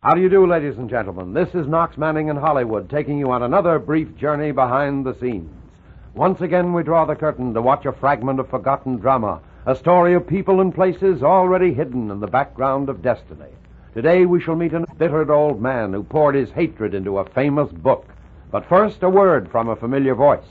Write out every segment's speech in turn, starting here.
How do you do, ladies and gentlemen? This is Knox Manning in Hollywood, taking you on another brief journey behind the scenes. Once again, we draw the curtain to watch a fragment of forgotten drama, a story of people and places already hidden in the background of destiny. Today, we shall meet an embittered old man who poured his hatred into a famous book. But first, a word from a familiar voice.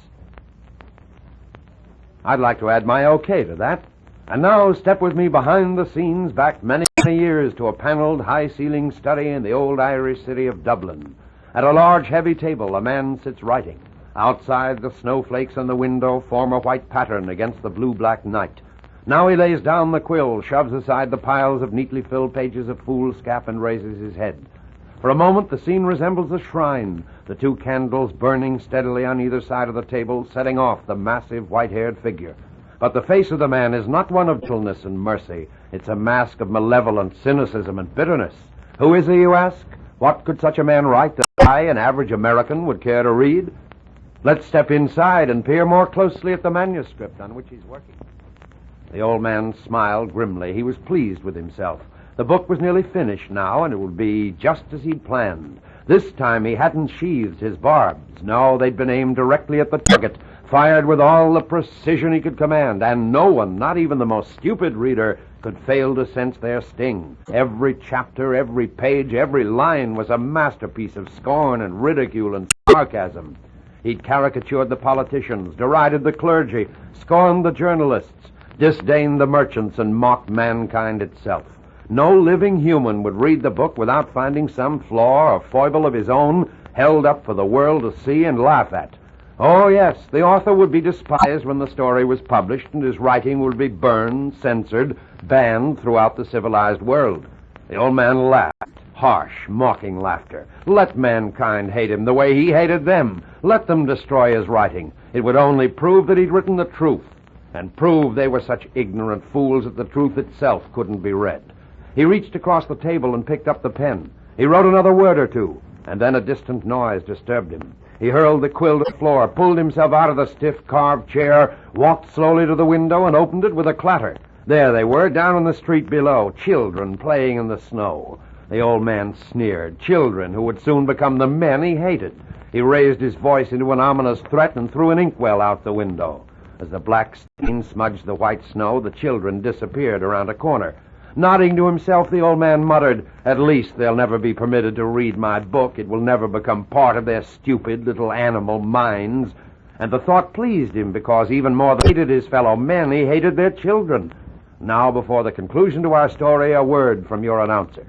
I'd like to add my okay to that. And now, step with me behind the scenes back many years to a paneled, high-ceiling study in the old Irish city of Dublin. At a large, heavy table, a man sits writing. Outside, the snowflakes on the window form a white pattern against the blue-black night. Now he lays down the quill, shoves aside the piles of neatly filled pages of foolscap, and raises his head. For a moment, the scene resembles a shrine, the two candles burning steadily on either side of the table, setting off the massive, white-haired figure. But the face of the man is not one of gentleness and mercy. It's a mask of malevolence, cynicism, and bitterness. Who is he, you ask? What could such a man write that I, an average American, would care to read? Let's step inside and peer more closely at the manuscript on which he's working. The old man smiled grimly. He was pleased with himself. The book was nearly finished now, and it would be just as he'd planned. This time he hadn't sheathed his barbs. No, they'd been aimed directly at the target, fired with all the precision he could command, and no one, not even the most stupid reader, could fail to sense their sting. Every chapter, every page, every line was a masterpiece of scorn and ridicule and sarcasm. He'd caricatured the politicians, derided the clergy, scorned the journalists, disdained the merchants, and mocked mankind itself. No living human would read the book without finding some flaw or foible of his own held up for the world to see and laugh at. Oh, yes, the author would be despised when the story was published, and his writing would be burned, censored, banned throughout the civilized world. The old man laughed, harsh, mocking laughter. Let mankind hate him the way he hated them. Let them destroy his writing. It would only prove that he'd written the truth, and prove they were such ignorant fools that the truth itself couldn't be read. He reached across the table and picked up the pen. He wrote another word or two, and then a distant noise disturbed him. He hurled the quill to the floor, pulled himself out of the stiff carved chair, walked slowly to the window, and opened it with a clatter. There they were, down on the street below, children playing in the snow. The old man sneered. Children who would soon become the men he hated. He raised his voice into an ominous threat and threw an inkwell out the window. As the black stain smudged the white snow, the children disappeared around a corner. Nodding to himself, the old man muttered, "At least they'll never be permitted to read my book. It will never become part of their stupid little animal minds." And the thought pleased him, because even more than he hated his fellow men, he hated their children. Now, before the conclusion to our story, a word from your announcer.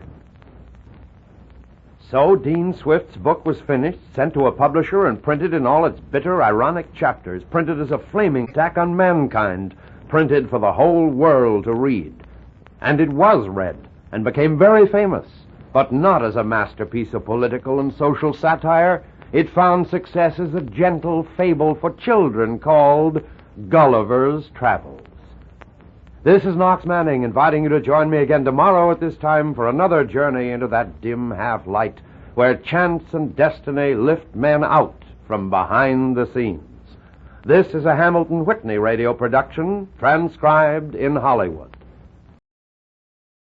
So Dean Swift's book was finished, sent to a publisher, and printed in all its bitter, ironic chapters, printed as a flaming attack on mankind, printed for the whole world to read. And it was read, and became very famous, but not as a masterpiece of political and social satire. It found success as a gentle fable for children called Gulliver's Travels. This is Knox Manning, inviting you to join me again tomorrow at this time for another journey into that dim half-light where chance and destiny lift men out from behind the scenes. This is a Hamilton Whitney radio production, transcribed in Hollywood.